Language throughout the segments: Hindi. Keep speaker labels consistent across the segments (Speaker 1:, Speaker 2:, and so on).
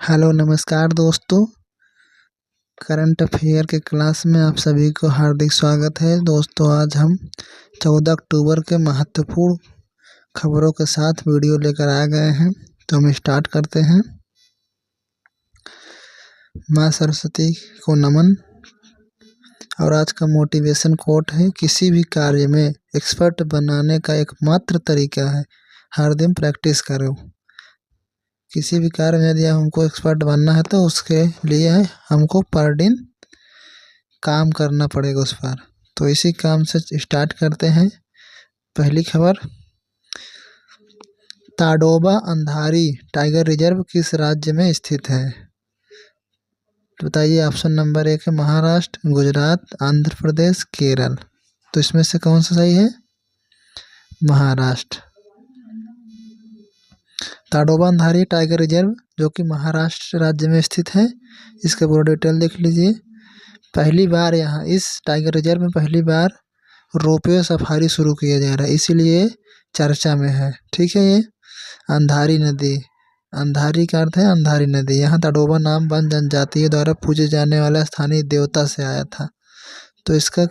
Speaker 1: हेलो नमस्कार दोस्तों। करंट अफेयर के क्लास में आप सभी को हार्दिक स्वागत है। दोस्तों आज हम 14 अक्टूबर के महत्वपूर्ण खबरों के साथ वीडियो लेकर आ गए हैं, तो हम स्टार्ट करते हैं। माँ सरस्वती को नमन। और आज का मोटिवेशन कोट है, किसी भी कार्य में एक्सपर्ट बनाने का एकमात्र तरीका है हर दिन प्रैक्टिस करो। किसी भी कार्य में यदि हमको एक्सपर्ट बनना है तो उसके लिए हमको पर दिन काम करना पड़ेगा उस पर। तो इसी काम से स्टार्ट करते हैं। पहली खबर, ताडोबा अंधारी टाइगर रिजर्व किस राज्य में स्थित है? तो बताइए। ऑप्शन नंबर 1 है महाराष्ट्र, गुजरात, आंध्र प्रदेश, केरल। तो इसमें से कौन सा सही है? महाराष्ट्र। ताडोबा अंधारी टाइगर रिजर्व जो कि महाराष्ट्र राज्य में स्थित है, इसका पूरा डिटेल देख लीजिए। पहली बार यहाँ इस टाइगर रिजर्व में पहली बार रोपवे सफारी शुरू किया जा रहा है, इसीलिए चर्चा में है। ठीक है। ये अंधारी नदी, अंधारी का अर्थ है अंधारी नदी। यहाँ ताडोबा नाम वन जनजाति द्वारा पूजे जाने वाला स्थानीय देवता से आया था। तो इसका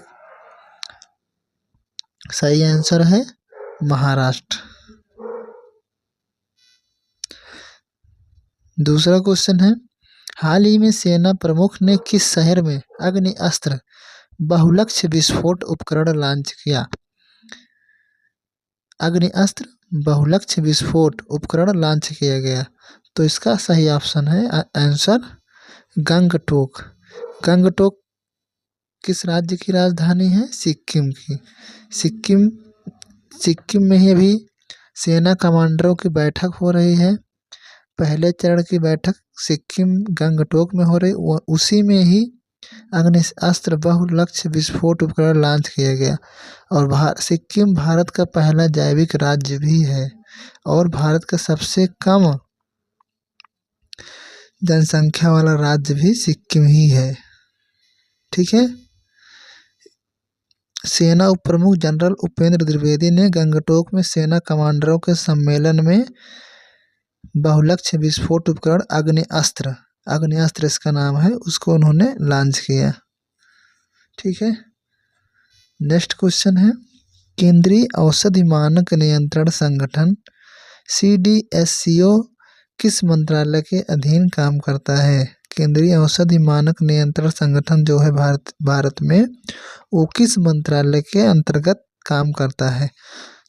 Speaker 1: सही आंसर है महाराष्ट्र। दूसरा क्वेश्चन है, हाल ही में सेना प्रमुख ने किस शहर में अग्नि अस्त्र बहुलक्ष्य विस्फोट उपकरण लॉन्च किया? अग्नि अस्त्र बहुलक्ष्य विस्फोट उपकरण लॉन्च किया गया। तो इसका सही ऑप्शन है आंसर गंगटोक। गंगटोक किस राज्य की राजधानी है? सिक्किम की। सिक्किम में ही अभी सेना कमांडरों की बैठक हो रही है। पहले चरण की बैठक सिक्किम गंगटोक में हो रही, उसी में ही अग्नि अस्त्र बहुलक्ष्य विस्फोट उपकरण लॉन्च किया गया। और सिक्किम भारत का पहला जैविक राज्य भी है और भारत का सबसे कम जनसंख्या वाला राज्य भी सिक्किम ही है। ठीक है। सेना उप प्रमुख जनरल उपेंद्र द्विवेदी ने गंगटोक में सेना कमांडरों के सम्मेलन में बहुलक्ष्य विस्फोट उपकरण अग्नि अस्त्र इसका नाम है, उसको उन्होंने लॉन्च किया। ठीक है। नेक्स्ट क्वेश्चन है, केंद्रीय औषधि मानक नियंत्रण संगठन CDSCO किस मंत्रालय के अधीन काम करता है? केंद्रीय औषधि मानक नियंत्रण संगठन जो है भारत में, वो किस मंत्रालय के अंतर्गत काम करता है?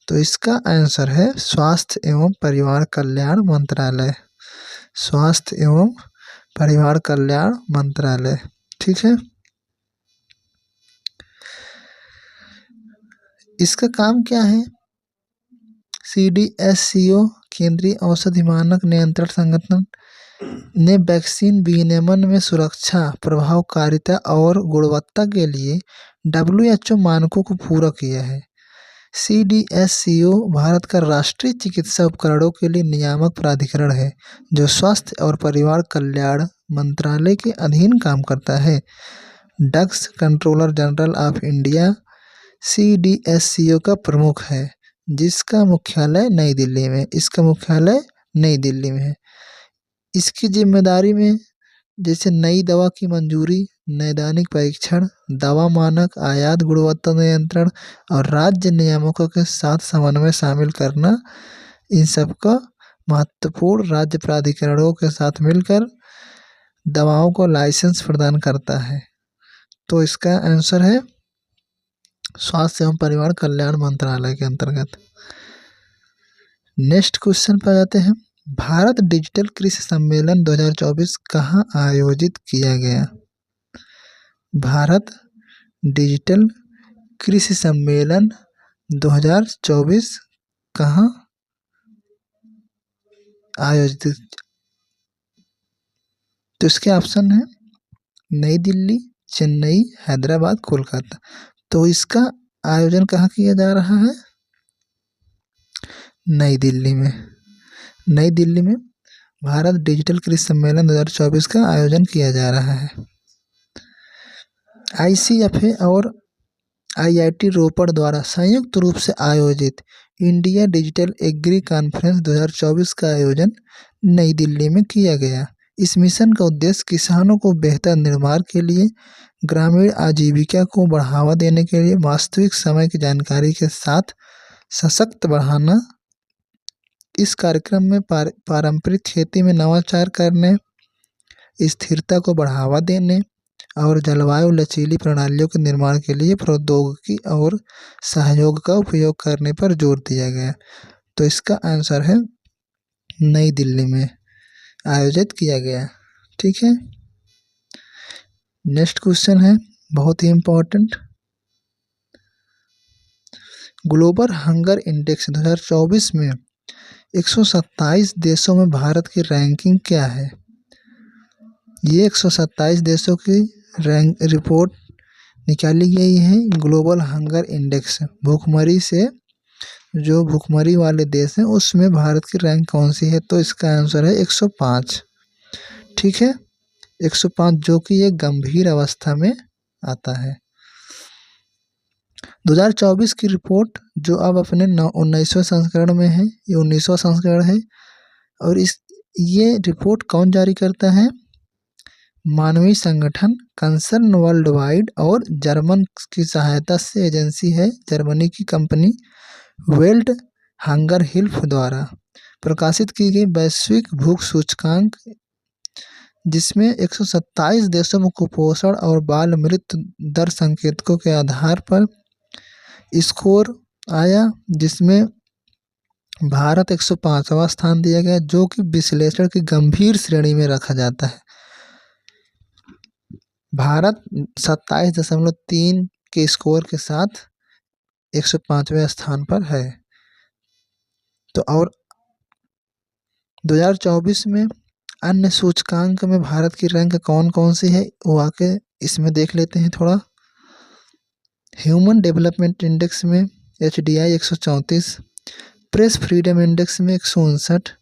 Speaker 1: तो इसका आंसर है स्वास्थ्य एवं परिवार कल्याण मंत्रालय। स्वास्थ्य एवं परिवार कल्याण मंत्रालय। ठीक है। इसका काम क्या है? CDSCO केंद्रीय औषधि मानक नियंत्रण संगठन ने वैक्सीन विनियमन में सुरक्षा, प्रभावकारिता और गुणवत्ता के लिए WHO मानकों को पूरा किया है। CDSCO भारत का राष्ट्रीय चिकित्सा उपकरणों के लिए नियामक प्राधिकरण है जो स्वास्थ्य और परिवार कल्याण मंत्रालय के अधीन काम करता है। Drugs controller general of India CDSCO का प्रमुख है, जिसका मुख्यालय नई दिल्ली में। इसका मुख्यालय नई दिल्ली में है। इसकी जिम्मेदारी में जैसे नई दवा की मंजूरी, नैदानिक परीक्षण, दवा मानक, आयात गुणवत्ता नियंत्रण और राज्य नियामकों के साथ समन्वय शामिल करना, इन सब का महत्वपूर्ण राज्य प्राधिकरणों के साथ मिलकर दवाओं को लाइसेंस प्रदान करता है। तो इसका आंसर है स्वास्थ्य एवं परिवार कल्याण मंत्रालय के अंतर्गत। नेक्स्ट क्वेश्चन पर जाते हैं, भारत डिजिटल कृषि सम्मेलन 2024 कहाँ आयोजित किया गया? भारत डिजिटल कृषि सम्मेलन 2024 कहाँ आयोजित? तो इसके ऑप्शन है नई दिल्ली, चेन्नई, हैदराबाद, कोलकाता। तो इसका आयोजन कहाँ किया जा रहा है? नई दिल्ली में। नई दिल्ली में भारत डिजिटल कृषि सम्मेलन 2024 का आयोजन किया जा रहा है। ICFA और IIT रोपड़ द्वारा संयुक्त रूप से आयोजित इंडिया डिजिटल एग्री कॉन्फ्रेंस 2024 का आयोजन नई दिल्ली में किया गया। इस मिशन का उद्देश्य किसानों को बेहतर निर्माण के लिए, ग्रामीण आजीविका को बढ़ावा देने के लिए वास्तविक समय की जानकारी के साथ सशक्त बढ़ाना। इस कार्यक्रम में पारंपरिक खेती में नवाचार करने, स्थिरता को बढ़ावा देने और जलवायु लचीली प्रणालियों के निर्माण के लिए प्रौद्योगिकी और सहयोग का उपयोग करने पर जोर दिया गया। तो इसका आंसर है नई दिल्ली में आयोजित किया गया। ठीक है, नेक्स्ट क्वेश्चन है बहुत ही इम्पोर्टेंट। ग्लोबल हंगर इंडेक्स 2024 में 127 देशों में भारत की रैंकिंग क्या है? ये 127 देशों की रिपोर्ट निकाली गई है ग्लोबल हंगर इंडेक्स। भूखमरी से जो भूखमरी वाले देश हैं उसमें भारत की रैंक कौन सी है? तो इसका आंसर है 105। ठीक है, 105 जो कि एक गंभीर अवस्था में आता है। 2024 की रिपोर्ट जो अब अपने 19वें संस्करण में है, ये 19वां संस्करण है। और ये रिपोर्ट कौन जारी करता है? मानवीय संगठन कंसर्न वर्ल्ड वाइड और जर्मन की सहायता से एजेंसी है, जर्मनी की कंपनी वर्ल्ड हंगर हेल्प द्वारा प्रकाशित की गई वैश्विक भूख सूचकांक, जिसमें 127 देशों में कुपोषण और बाल मृत्यु दर संकेतकों के आधार पर स्कोर आया, जिसमें भारत 105वां स्थान दिया गया, जो कि विश्लेषण की गंभीर श्रेणी में रखा जाता है। भारत 27.3 के स्कोर के साथ 105वें स्थान पर है। तो और 2024 में अन्य सूचकांक में भारत की रैंक कौन कौन सी है वो आके इसमें देख लेते हैं थोड़ा। ह्यूमन डेवलपमेंट इंडेक्स में HDI 134, प्रेस फ्रीडम इंडेक्स में 159,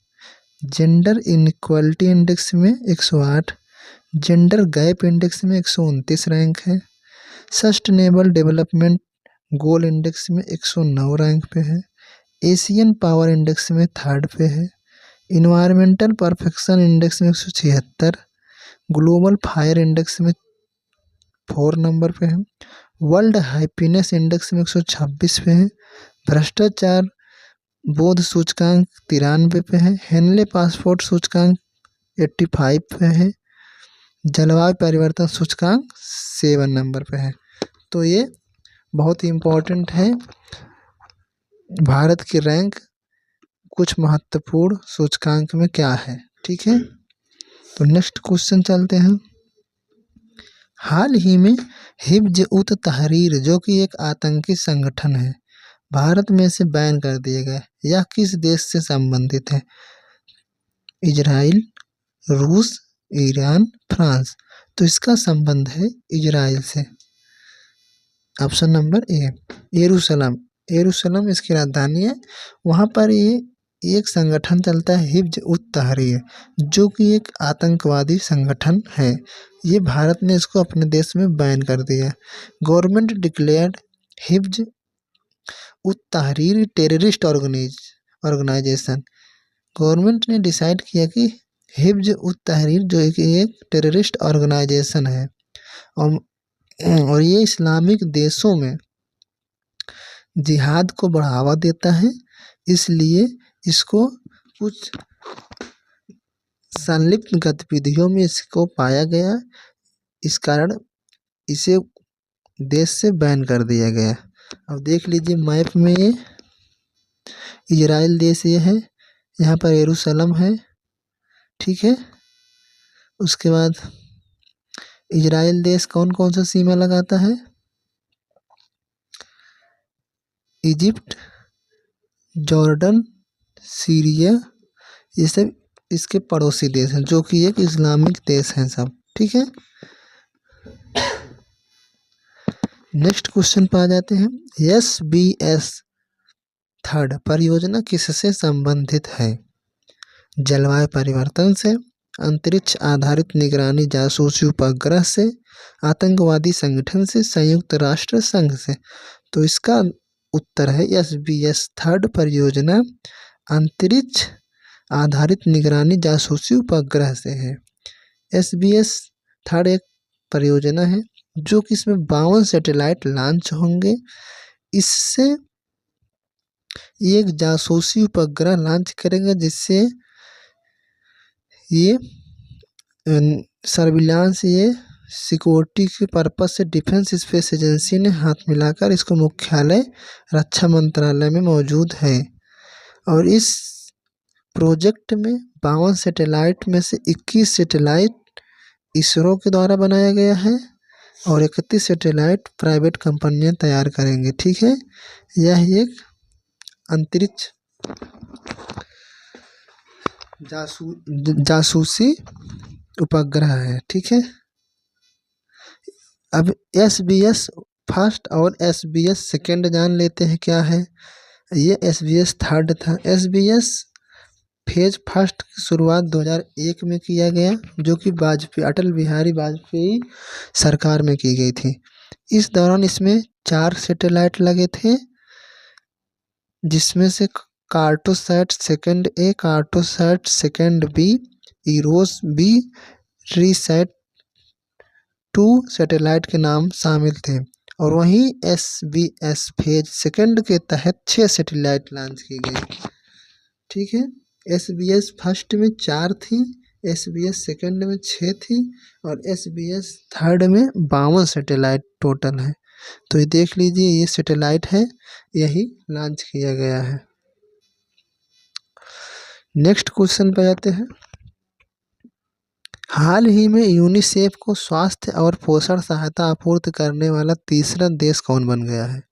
Speaker 1: जेंडर इनइक्वालिटी इंडेक्स में 108, जेंडर गैप इंडेक्स में 129 रैंक है, सस्टेनेबल डेवलपमेंट गोल इंडेक्स में 109 रैंक पे है, एशियन पावर इंडेक्स में 3rd पे है, इन्वायरमेंटल परफेक्शन इंडेक्स में 176, ग्लोबल फायर इंडेक्स में 4 नंबर पे है, वर्ल्ड हैप्पीनेस इंडेक्स में 126 पे है, भ्रष्टाचार बोध सूचकांक 93 पे है, हेनले पासपोर्ट सूचकांक 85 पे है, जलवायु परिवर्तन सूचकांक 7 नंबर पे है। तो ये बहुत ही इम्पोर्टेंट है, भारत की रैंक कुछ महत्वपूर्ण सूचकांक में क्या है। ठीक है, तो नेक्स्ट क्वेश्चन चलते हैं। हाल ही में हिब्ज उत तहरीर जो कि एक आतंकी संगठन है, भारत में से बैन कर दिए गए। यह किस देश से संबंधित है? इजराइल, रूस, ईरान, फ्रांस। तो इसका संबंध है इजराइल से। ऑप्शन नंबर ए, यरूशलेम। यरूशलेम इसकी राजधानी है। वहाँ पर ये एक संगठन चलता है हिब्ज उत तहरीर, जो कि एक आतंकवादी संगठन है। ये भारत ने इसको अपने देश में बैन कर दिया। गवर्नमेंट डिक्लेयर्ड हिब्ज उत तहरीर टेररिस्ट ऑर्गेनाइजेशन। गवर्नमेंट ने डिसाइड किया कि हिब्ज उत तहरीर जो एक टेररिस्ट ऑर्गेनाइजेशन है और ये इस्लामिक देशों में जिहाद को बढ़ावा देता है, इसलिए इसको कुछ संलिप्त गतिविधियों में इसको पाया गया, इस कारण इसे देश से बैन कर दिया गया। अब देख लीजिए मैप में, ये इजराइल देश ये है, यहाँ पर यरूशलेम है। ठीक है, उसके बाद इजराइल देश कौन कौन सा सीमा लगाता है? इजिप्ट, जॉर्डन, सीरिया, ये सब इसके पड़ोसी देश हैं, जो कि एक इस्लामिक देश हैं सब। ठीक है, नेक्स्ट क्वेश्चन पर आ जाते हैं। SBS 3rd परियोजना किससे संबंधित है? जलवायु परिवर्तन से, अंतरिक्ष आधारित निगरानी जासूसी उपग्रह से, आतंकवादी संगठन से, संयुक्त राष्ट्र संघ से। तो इसका उत्तर है SBS 3rd परियोजना अंतरिक्ष आधारित निगरानी जासूसी उपग्रह से है। SBS थर्ड एक परियोजना है जो कि इसमें 52 सैटेलाइट लॉन्च होंगे। इससे एक जासूसी उपग्रह लॉन्च करेंगे जिससे ये सर्विलांस ये सिक्योरिटी के पर्पज से डिफेंस स्पेस एजेंसी ने हाथ मिलाकर इसको मुख्यालय रक्षा मंत्रालय में मौजूद है। और इस प्रोजेक्ट में 52 सैटेलाइट में से 21 सैटेलाइट इसरो के द्वारा बनाया गया है और 31 सैटेलाइट प्राइवेट कंपनियां तैयार करेंगे। ठीक है, यह एक अंतरिक्ष जासूसी उपग्रह है। ठीक है, अब SBS फर्स्ट और SBS सेकेंड जान लेते हैं क्या है। ये SBS थर्ड था। SBS फेज फर्स्ट की शुरुआत 2001 में किया गया जो कि अटल बिहारी वाजपेयी सरकार में की गई थी। इस दौरान इसमें 4 सैटेलाइट लगे थे जिसमें से Cartosat second A, Cartosat second B, EROS B, RISAT 2 satellite के नाम शामिल थे। और वहीं SBS फेज सेकंड के तहत 6 सैटेलाइट लॉन्च की गई। ठीक है, SBS फर्स्ट में 4 थी, SBS सेकंड में 6 थी और SBS थर्ड में 52 सैटेलाइट टोटल है। तो ये देख लीजिए, ये सैटेलाइट है, यही लॉन्च किया गया है। नेक्स्ट क्वेश्चन पे जाते हैं। हाल ही में यूनिसेफ को स्वास्थ्य और पोषण सहायता आपूर्ति करने वाला तीसरा देश कौन बन गया है?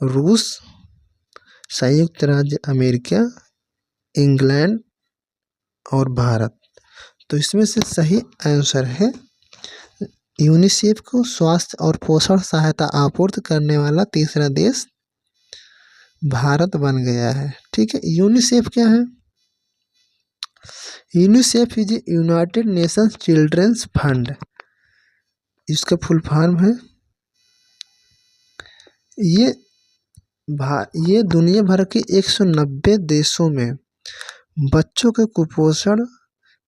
Speaker 1: रूस, संयुक्त राज्य अमेरिका, इंग्लैंड और भारत। तो इसमें से सही आंसर है यूनिसेफ को स्वास्थ्य और पोषण सहायता आपूर्ति करने वाला तीसरा देश भारत बन गया है। ठीक है, यूनिसेफ क्या है? UNICEF is United Nations children's fund, इसका फुल फॉर्म है। ये दुनिया भर के 190 देशों में बच्चों के कुपोषण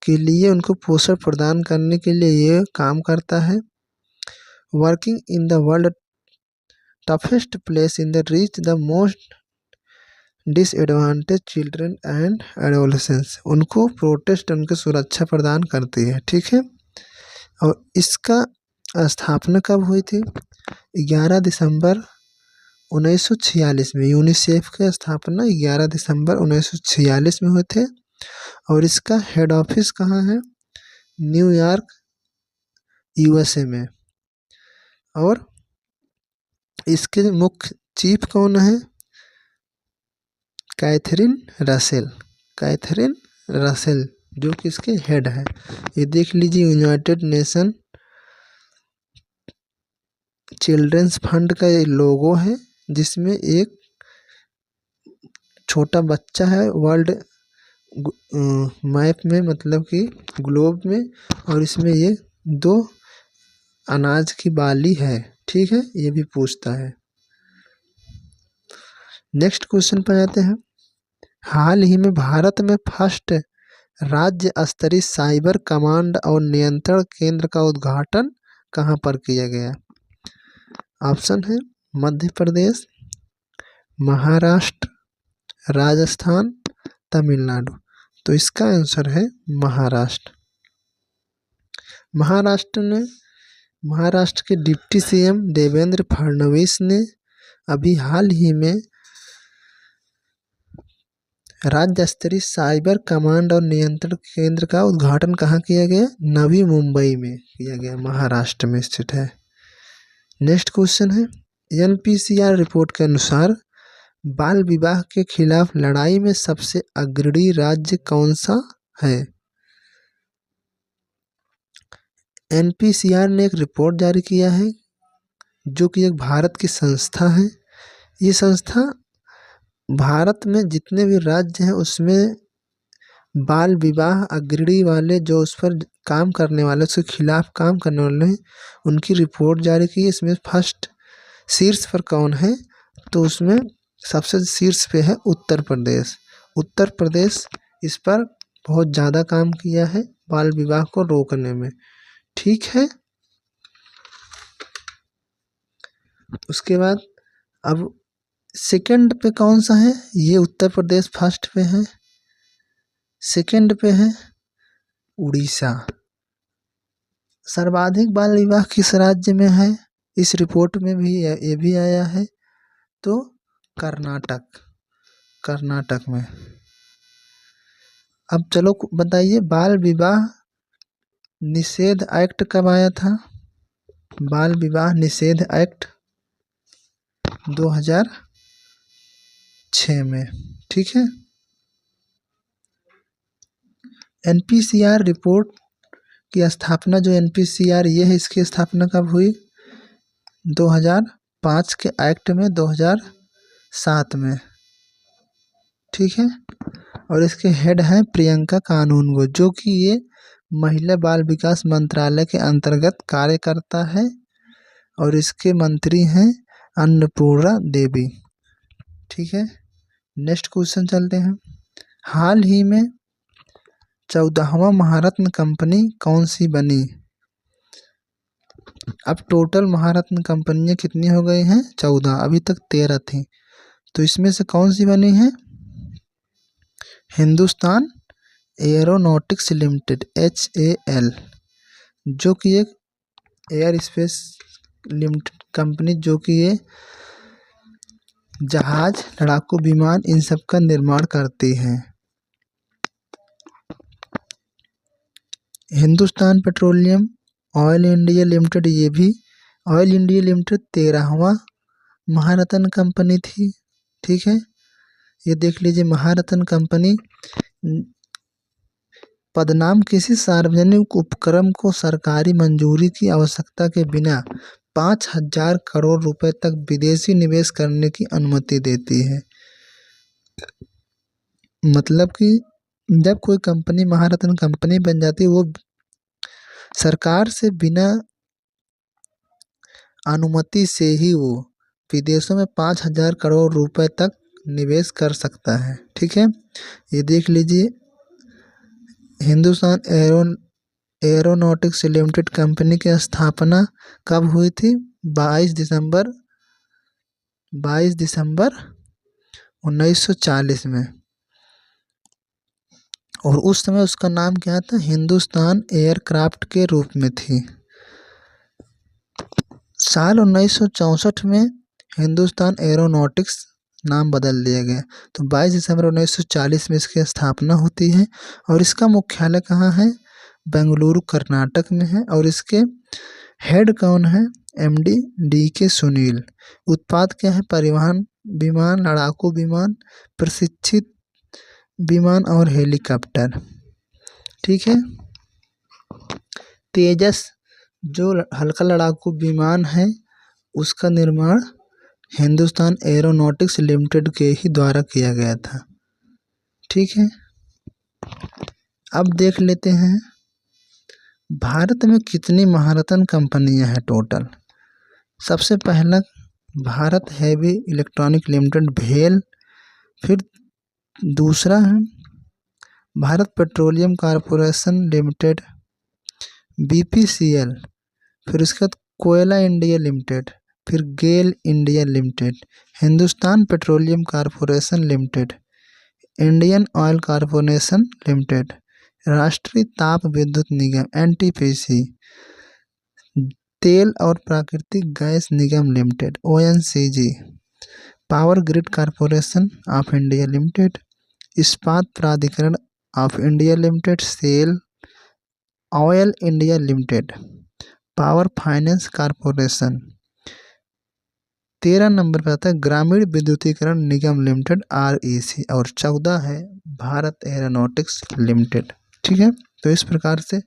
Speaker 1: के लिए उनको पोषण प्रदान करने के लिए ये काम करता है। Working in the world toughest place in the reach the most disadvantage children and adolescence, उनको प्रोटेस्ट उनकी सुरक्षा प्रदान करती है। ठीक है, और इसका स्थापना कब हुई थी? 11 दिसंबर 1946 में। यूनिसेफ की स्थापना 11 दिसंबर 1946 में हुए थे। और इसका हेड ऑफिस कहाँ है? न्यूयॉर्क, USA में। और इसके मुख्य चीफ कौन है? कैथरीन रसेल जो कि इसके हेड है। ये देख लीजिए, यूनाइटेड नेशन चिल्ड्रंस फंड का ये लोगो है जिसमें एक छोटा बच्चा है वर्ल्ड मैप में, मतलब कि ग्लोब में, और इसमें ये 2 अनाज की बाली है। ठीक है, ये भी पूछता है। नेक्स्ट क्वेश्चन पर जाते हैं। हाल ही में भारत में फर्स्ट राज्य स्तरीय साइबर कमांड और नियंत्रण केंद्र का उद्घाटन कहाँ पर किया गया? ऑप्शन है मध्य प्रदेश, महाराष्ट्र, राजस्थान, तमिलनाडु। तो इसका आंसर है महाराष्ट्र। महाराष्ट्र के डिप्टी CM देवेंद्र फडणवीस ने अभी हाल ही में राज्य स्तरीय साइबर कमांड और नियंत्रण केंद्र का उद्घाटन कहाँ किया गया? नवी मुंबई में किया गया, महाराष्ट्र में स्थित है। नेक्स्ट क्वेश्चन है। NPCR रिपोर्ट के अनुसार बाल विवाह के खिलाफ लड़ाई में सबसे अग्रणी राज्य कौन सा है? NPCR ने एक रिपोर्ट जारी किया है जो कि एक भारत की संस्था है। ये संस्था भारत में जितने भी राज्य हैं उसमें बाल विवाह अग्रणी वाले, जो उस पर काम करने वाले, उसके खिलाफ काम करने वाले हैं, उनकी रिपोर्ट जारी की। इसमें फर्स्ट शीर्ष पर कौन है? तो उसमें सबसे शीर्ष पे है उत्तर प्रदेश। उत्तर प्रदेश इस पर बहुत ज़्यादा काम किया है बाल विवाह को रोकने में। ठीक है, उसके बाद अब सेकंड पे कौन सा है? ये उत्तर प्रदेश फर्स्ट पे है, सेकंड पे है उड़ीसा। सर्वाधिक बाल विवाह किस राज्य में है? इस रिपोर्ट में भी ये भी आया है, तो कर्नाटक, कर्नाटक में। अब चलो बताइए, बाल विवाह निषेध एक्ट कब आया था? बाल विवाह निषेध एक्ट 2006 में। ठीक है, एनपीसीआर रिपोर्ट की स्थापना, जो एनपीसीआर ये है, इसकी स्थापना कब हुई? 2005 के एक्ट में 2007 में। ठीक है, और इसके हेड हैं प्रियंका कानूनगो, जो कि ये महिला बाल विकास मंत्रालय के अंतर्गत कार्य करता है, और इसके मंत्री हैं अन्नपूर्णा देवी। ठीक है, नेक्स्ट क्वेश्चन चलते हैं। हाल ही में 14वां महारत्न कंपनी कौन सी बनी? अब टोटल महारत्न कंपनियां कितनी हो गई हैं? 14, अभी तक 13 थी, तो इसमें से कौन सी बनी है? हिंदुस्तान एरोनॉटिक्स लिमिटेड HAL, जो कि एक एयर स्पेस लिमिटेड कंपनी, जो कि ये जहाज, लड़ाकू विमान, इन सब का निर्माण करती है। Hindustan petroleum oil India limited, ये भी ऑयल इंडिया लिमिटेड 13वां महारत्न कंपनी थी। ठीक है, ये देख लीजिए, महारत्न कंपनी पदनाम किसी सार्वजनिक उपक्रम को सरकारी मंजूरी की आवश्यकता के बिना 5,000 करोड़ रुपए तक विदेशी निवेश करने की अनुमति देती है। मतलब कि जब कोई कंपनी महारत्न कंपनी बन जाती है, वो सरकार से बिना अनुमति से ही वो विदेशों में 5,000 करोड़ रुपए तक निवेश कर सकता है। ठीक है, ये देख लीजिए, हिंदुस्तान एरोनॉटिक्स लिमिटेड कंपनी की स्थापना कब हुई थी? 22 दिसंबर 1940 में, और उस समय उसका नाम क्या था? हिंदुस्तान एयरक्राफ्ट के रूप में थी। साल 1964 में हिंदुस्तान एरोनॉटिक्स नाम बदल दिया गया, तो 22 दिसंबर 1940 में इसकी स्थापना होती है, और इसका मुख्यालय कहाँ है? बेंगलुरु, कर्नाटक में है, और इसके हेड कौन है? MD DK Sunil. उत्पाद क्या है? परिवहन विमान, लड़ाकू विमान, प्रशिक्षित विमान और हेलीकॉप्टर। ठीक है, तेजस जो हल्का लड़ाकू विमान है, उसका निर्माण हिंदुस्तान एरोनॉटिक्स लिमिटेड के ही द्वारा किया गया था। ठीक है, अब देख लेते हैं भारत में कितनी महारत्न कंपनियां हैं टोटल। सबसे पहला भारत हैवी इलेक्ट्रॉनिक लिमिटेड भेल, फिर दूसरा है Bharat petroleum corporation limited BPCL, फिर उसके बाद कोयला इंडिया लिमिटेड, फिर GAIL India limited, Hindustan petroleum corporation limited, Indian oil corporation limited, राष्ट्रीय ताप विद्युत निगम NTPC, तेल और प्राकृतिक गैस निगम limited ONCG, power grid corporation of India limited, इस्पात प्राधिकरण of India limited SAIL, oil India limited, power finance corporation. 13 नंबर पर आता है ग्रामीण विद्युतीकरण निगम लिमिटेड REC, और 14 है भारत एरोनॉटिक्स लिमिटेड। ठीक है, तो इस प्रकार से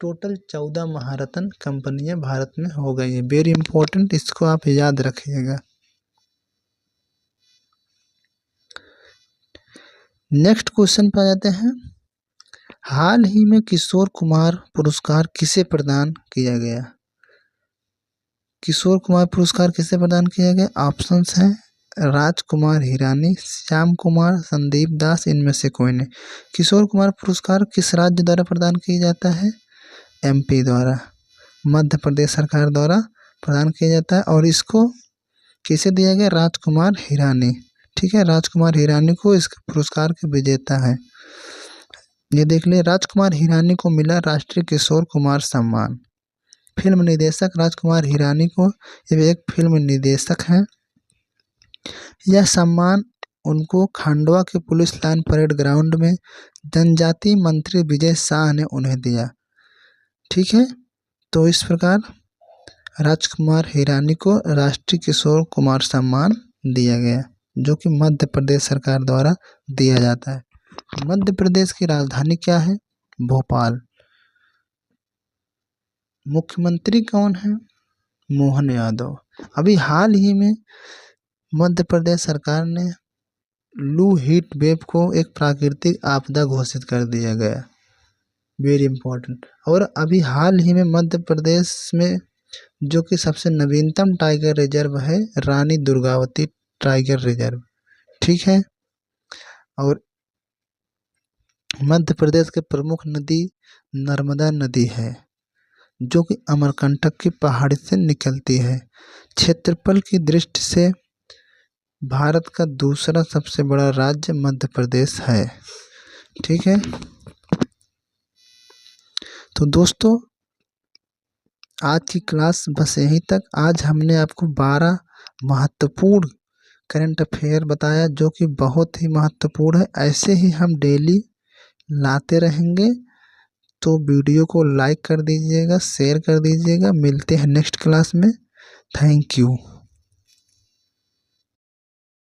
Speaker 1: टोटल 14 महारत्न कंपनियां भारत में हो गई है। वेरी इंपॉर्टेंट, इसको आप याद रखिएगा। नेक्स्ट क्वेश्चन पर जाते हैं। हाल ही में किशोर कुमार पुरस्कार किसे प्रदान किया गया? किशोर कुमार पुरस्कार किसे प्रदान किया गया? ऑप्शंस हैं राजकुमार हिरानी, श्याम कुमार, संदीप दास, इनमें से कोई नहीं। किशोर कुमार पुरस्कार किस राज्य द्वारा प्रदान किया जाता है? एमपी द्वारा, मध्य प्रदेश सरकार द्वारा प्रदान किया जाता है। और इसको किसे दिया गया? राजकुमार हिरानी। ठीक है, राजकुमार हिरानी को इस पुरस्कार के विजेता है। ये देख लिए, राजकुमार हिरानी को मिला राष्ट्रीय किशोर कुमार सम्मान। फिल्म निर्देशक राजकुमार हिरानी को, ये एक फिल्म निर्देशक हैं। यह सम्मान उनको खंडवा के पुलिस लाइन परेड ग्राउंड में जनजातीय मंत्री विजय शाह ने उन्हें दिया। ठीक है, तो इस प्रकार राजकुमार हिरानी को राष्ट्रीय किशोर कुमार सम्मान दिया गया, जो कि मध्य प्रदेश सरकार द्वारा दिया जाता है। मध्य प्रदेश की राजधानी क्या है? भोपाल। मुख्यमंत्री कौन है? मोहन यादव। अभी हाल ही में मध्य प्रदेश सरकार ने लू हीट वेव को एक प्राकृतिक आपदा घोषित कर दिया गया, वेरी इंपॉर्टेंट। और अभी हाल ही में मध्य प्रदेश में जो कि सबसे नवीनतम टाइगर रिजर्व है, रानी दुर्गावती टाइगर रिजर्व। ठीक है, और मध्य प्रदेश के प्रमुख नदी नर्मदा नदी है, जो कि अमरकंटक की पहाड़ी से निकलती है। क्षेत्रफल की दृष्टि से भारत का दूसरा सबसे बड़ा राज्य मध्य प्रदेश है। ठीक है, तो दोस्तों आज की क्लास बस यहीं तक। आज हमने आपको 12 महत्वपूर्ण करंट अफेयर बताया, जो कि बहुत ही महत्वपूर्ण है। ऐसे ही हम डेली लाते रहेंगे, तो वीडियो को लाइक कर दीजिएगा, शेयर कर दीजिएगा। मिलते हैं नेक्स्ट क्लास में। Thank you.